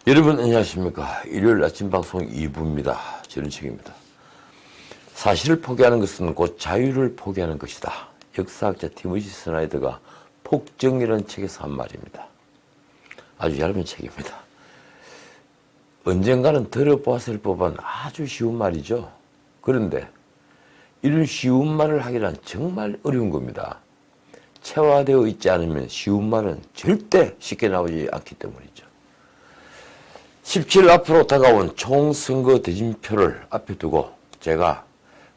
여러분 안녕하십니까. 일요일 아침 방송 2부입니다. 전은책입니다. 사실을 포기하는 것은 곧 자유를 포기하는 것이다. 역사학자 티모시 스나이더가 폭정이라는 책에서 한 말입니다. 아주 얇은 책입니다. 언젠가는 들어보았을 법한 아주 쉬운 말이죠. 그런데 이런 쉬운 말을 하기란 정말 어려운 겁니다. 체화되어 있지 않으면 쉬운 말은 절대 쉽게 나오지 않기 때문이죠. 17일 앞으로 다가온 총선거 대진표를 앞에 두고 제가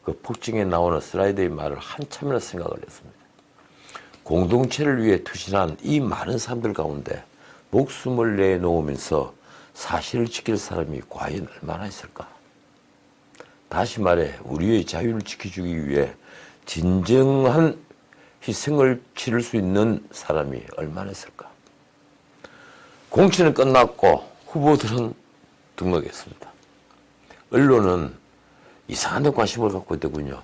그 폭증에 나오는 슬라이드의 말을 한참이나 생각을 했습니다. 공동체를 위해 투신한 이 많은 사람들 가운데 목숨을 내놓으면서 사실을 지킬 사람이 과연 얼마나 있을까? 다시 말해 우리의 자유를 지켜주기 위해 진정한 희생을 치를 수 있는 사람이 얼마나 있을까? 공천은 끝났고 후보들은 등록했습니다. 언론은 이상한 데 관심을 갖고 있더군요.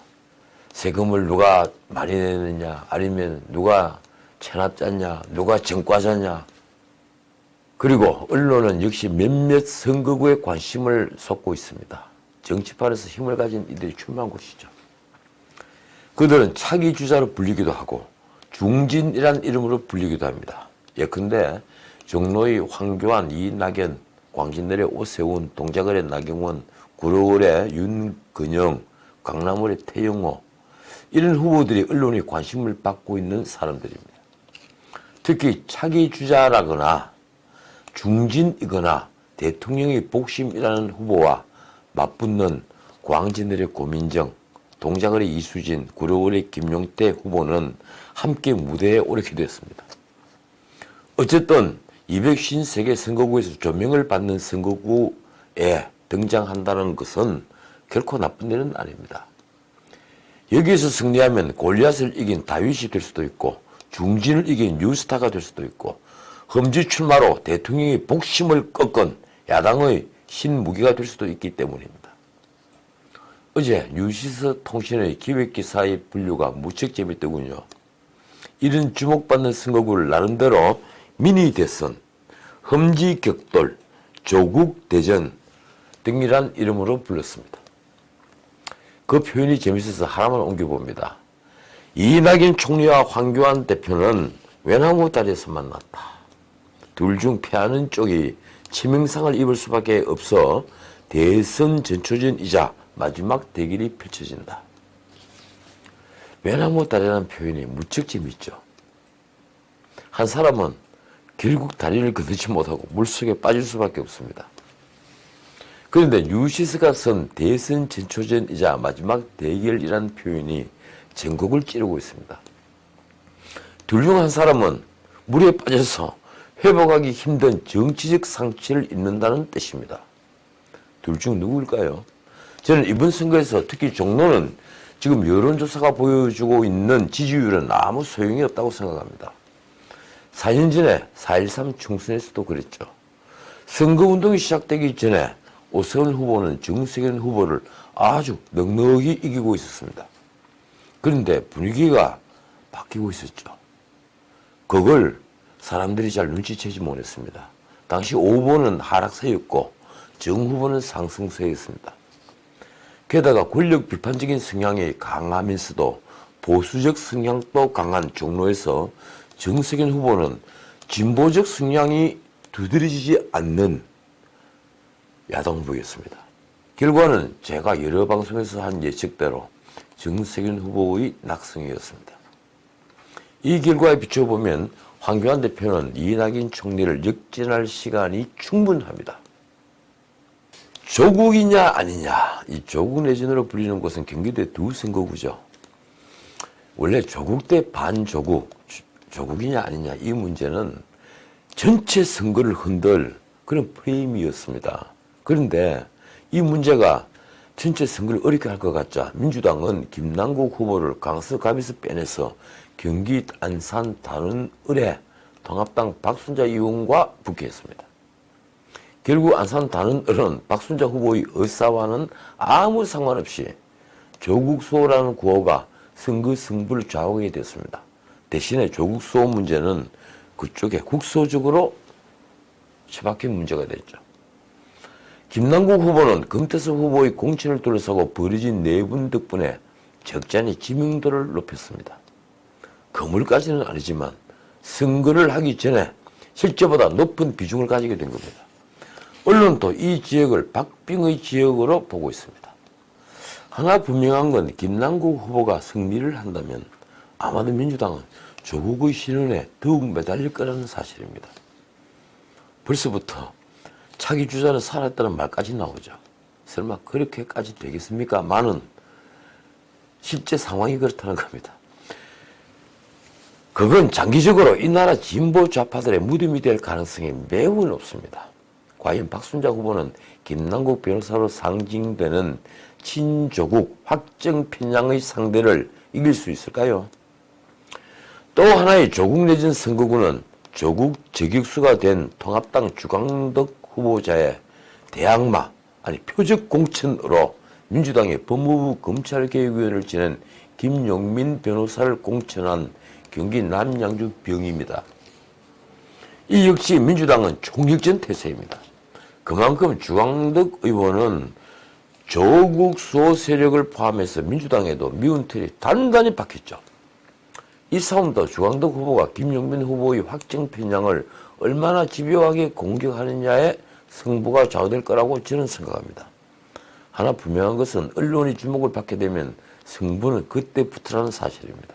세금을 누가 많이 내느냐, 아니면 누가 체납자냐, 누가 전과자냐. 그리고 언론은 역시 몇몇 선거구에 관심을 쏟고 있습니다. 정치판에서 힘을 가진 이들이 출마한 곳이죠. 그들은 차기 주자로 불리기도 하고 중진이란 이름으로 불리기도 합니다. 예컨대 종로의 황교안, 이낙연, 광진을의 오세훈, 동작을의 나경원, 구로을의 윤건영, 강남을의 태영호, 이런 후보들이 언론의 관심을 받고 있는 사람들입니다. 특히 차기 주자라거나 중진이거나 대통령의 복심이라는 후보와 맞붙는 광진을의 고민정, 동작을의 이수진, 구로을의 김용태 후보는 함께 무대에 오르게 되었습니다. 어쨌든 253개 선거구에서 조명을 받는 선거구에 등장한다는 것은 결코 나쁜 일은 아닙니다. 여기에서 승리하면 골리앗을 이긴 다윗이 될 수도 있고 중진을 이긴 뉴스타가 될 수도 있고 험지 출마로 대통령의 복심을 꺾은 야당의 신무기가 될 수도 있기 때문입니다. 어제 뉴시스 통신의 기획기사의 분류가 무척 재밌더군요. 이런 주목받는 선거구를 나름대로 미니 대선, 험지 격돌, 조국 대전 등이란 이름으로 불렀습니다. 그 표현이 재밌어서 하나만 옮겨봅니다. 이낙연 총리와 황교안 대표는 외나무 다리에서 만났다. 둘 중 패하는 쪽이 치명상을 입을 수밖에 없어 대선 전초전이자 마지막 대결이 펼쳐진다. 외나무 다리라는 표현이 무척 재밌죠. 한 사람은 결국 다리를 건너지 못하고 물속에 빠질 수밖에 없습니다. 그런데 뉴시스가 쓴 대선 전초전이자 마지막 대결이라는 표현이 전국을 찌르고 있습니다. 둘 중 한 사람은 물에 빠져서 회복하기 힘든 정치적 상처를 입는다는 뜻입니다. 둘 중 누구일까요? 저는 이번 선거에서 특히 종로는 지금 여론조사가 보여주고 있는 지지율은 아무 소용이 없다고 생각합니다. 4년 전에 4.13 총선에서도 그랬죠. 선거운동이 시작되기 전에 오세훈 후보는 정세균 후보를 아주 넉넉히 이기고 있었습니다. 그런데 분위기가 바뀌고 있었죠. 그걸 사람들이 잘 눈치채지 못했습니다. 당시 오 후보는 하락세였고 정 후보는 상승세였습니다. 게다가 권력 비판적인 성향이 강하면서도 보수적 성향도 강한 종로에서 정세균 후보는 진보적 성향이 두드러지지 않는 야당 후보였습니다. 결과는 제가 여러 방송에서 한 예측대로 정세균 후보의 낙승이었습니다. 이 결과에 비춰보면 황교안 대표는 이낙연 총리를 역전할 시간이 충분합니다. 조국이냐 아니냐, 이 조국 내전으로 불리는 곳은 경기도의 두 선거구죠. 원래 조국 대 반조국, 조국이냐 아니냐 이 문제는 전체 선거를 흔들 그런 프레임이었습니다. 그런데 이 문제가 전체 선거를 어렵게 할 것 같자 민주당은 김남국 후보를 강서갑에서 빼내서 경기 안산 단원을에 통합당 박순자 의원과 붙게 했습니다. 결국 안산 단원을은 박순자 후보의 의사와는 아무 상관없이 조국 수호라는 구호가 선거 승부를 좌우하게 됐습니다. 대신에 조국 수호 문제는 그쪽에 국소적으로 처박힌 문제가 됐죠. 김남국 후보는 금태섭 후보의 공천을 둘러싸고 벌어진 내분 덕분에 적잖이 지명도를 높였습니다. 거물까지는 아니지만 선거를 하기 전에 실제보다 높은 비중을 가지게 된 겁니다. 언론도 이 지역을 박빙의 지역으로 보고 있습니다. 하나 분명한 건 김남국 후보가 승리를 한다면 아마도 민주당은 조국의 신원에 더욱 매달릴 거라는 사실입니다. 벌써부터 차기 주자는 살아있다는 말까지 나오죠. 설마 그렇게까지 되겠습니까? 많은 실제 상황이 그렇다는 겁니다. 그건 장기적으로 이 나라 진보 좌파들의 무덤이 될 가능성이 매우 높습니다. 과연 박순자 후보는 김남국 변호사로 상징되는 친조국 확정 편향의 상대를 이길 수 있을까요? 또 하나의 조국 내진 선거구는 조국 저격수가 된 통합당 주광덕 후보자의 대항마, 아니 표적 공천으로 민주당의 법무부 검찰개혁위원을 지낸 김용민 변호사를 공천한 경기 남양주 병입니다. 이 역시 민주당은 총력전 태세입니다. 그만큼 주광덕 의원은 조국 수호 세력을 포함해서 민주당에도 미운 틀이 단단히 박혔죠. 이 싸움도 주광덕 후보가 김용민 후보의 확정 편향을 얼마나 집요하게 공격하느냐에 승부가 좌우될 거라고 저는 생각합니다. 하나 분명한 것은 언론이 주목을 받게 되면 승부는 그때부터라는 사실입니다.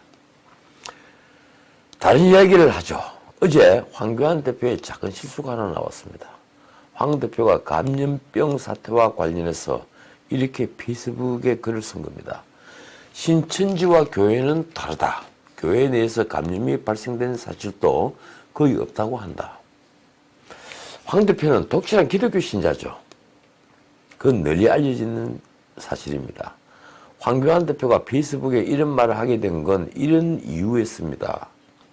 다른 이야기를 하죠. 어제 황교안 대표의 작은 실수가 하나 나왔습니다. 황 대표가 감염병 사태와 관련해서 이렇게 페이스북에 글을 쓴 겁니다. 신천지와 교회는 다르다. 교회 내에서 감염이 발생된 사실도 거의 없다고 한다. 황 대표는 독실한 기독교 신자죠. 그건 널리 알려지는 사실입니다. 황교안 대표가 페이스북에 이런 말을 하게 된 건 이런 이유였습니다.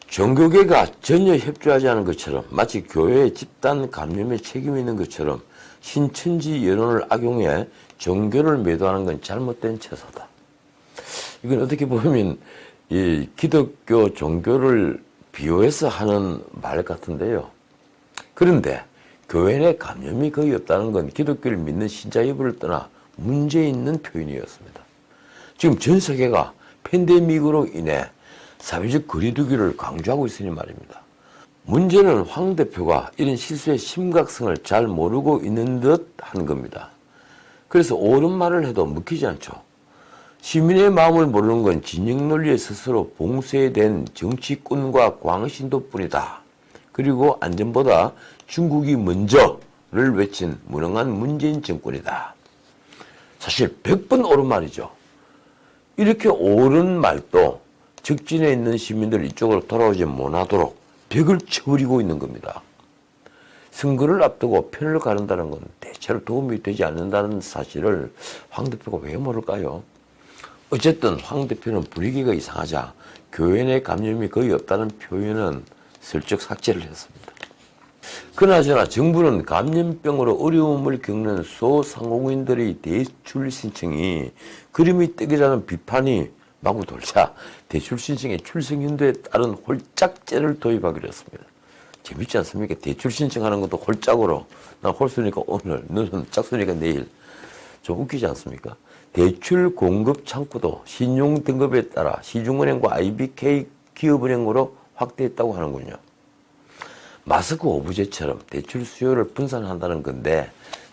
종교계가 전혀 협조하지 않은 것처럼 마치 교회의 집단 감염에 책임이 있는 것처럼 신천지 여론을 악용해 종교를 매도하는 건 잘못된 처사다. 이건 어떻게 보면 이 기독교 종교를 비호해서 하는 말 같은데요. 그런데 교회 내 감염이 거의 없다는 건 기독교를 믿는 신자 여부를 떠나 문제 있는 표현이었습니다. 지금 전 세계가 팬데믹으로 인해 사회적 거리두기를 강조하고 있으니 말입니다. 문제는 황 대표가 이런 실수의 심각성을 잘 모르고 있는 듯 한 겁니다. 그래서 옳은 말을 해도 먹히지 않죠. 시민의 마음을 모르는 건 진영 논리에 스스로 봉쇄된 정치꾼과 광신도뿐이다. 그리고 안전보다 중국이 먼저를 외친 무능한 문재인 정권이다. 사실 100번 옳은 말이죠. 이렇게 옳은 말도 적진에 있는 시민들 이쪽으로 돌아오지 못하도록 벽을 쳐버리고 있는 겁니다. 선거를 앞두고 편을 가른다는 건 대체로 도움이 되지 않는다는 사실을 황 대표가 왜 모를까요? 어쨌든 황 대표는 분위기가 이상하자 교회 내 감염이 거의 없다는 표현은 슬쩍 삭제를 했습니다. 그나저나 정부는 감염병으로 어려움을 겪는 소상공인들의 대출 신청이 그림이 떡이라는 비판이 마구 돌자 대출 신청의 출석 연도에 따른 홀짝제를 도입하기로 했습니다. 재밌지 않습니까? 대출 신청하는 것도 홀짝으로, 나 홀수니까 오늘, 너는 짝수니까 내일. 좀 웃기지 않습니까? 대출 공급 창구도 신용 등급에 따라 시중은행과 IBK 기업은행으로 확대했다고 하는군요. 마스크 오브제처럼 대출 수요를 분산한다는 건데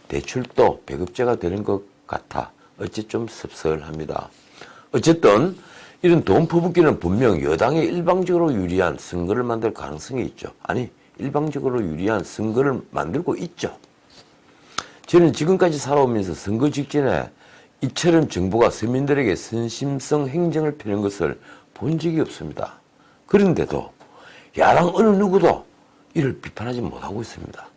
대출도 배급제가 되는 것 같아 어째 좀 씁쓸합니다. 어쨌든 이런 돈 퍼붓기는 분명 여당에 일방적으로 유리한 선거를 만들 가능성이 있죠. 아니, 일방적으로 유리한 선거를 만들고 있죠. 저는 지금까지 살아오면서 선거 직전에 이처럼 정부가 서민들에게 선심성 행정을 펴는 것을 본 적이 없습니다. 그런데도 야당 어느 누구도 이를 비판하지 못하고 있습니다.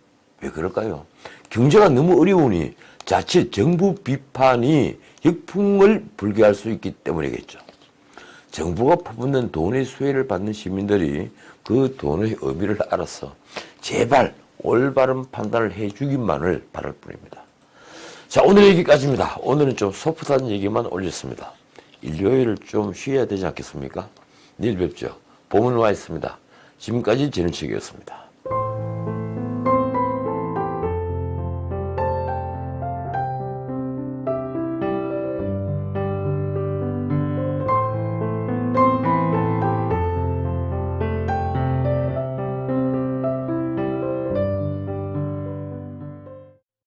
왜 그럴까요? 경제가 너무 어려우니 자칫 정부 비판이 역풍을 불게 할 수 있기 때문이겠죠. 정부가 퍼붓는 돈의 수혜를 받는 시민들이 그 돈의 의미를 알아서 제발 올바른 판단을 해주기만을 바랄 뿐입니다. 자, 오늘 얘기까지입니다. 오늘은 좀 소프트한 얘기만 올렸습니다. 일요일을 좀 쉬어야 되지 않겠습니까? 내일 뵙죠. 봄은 와 있습니다. 지금까지 진은책이었습니다.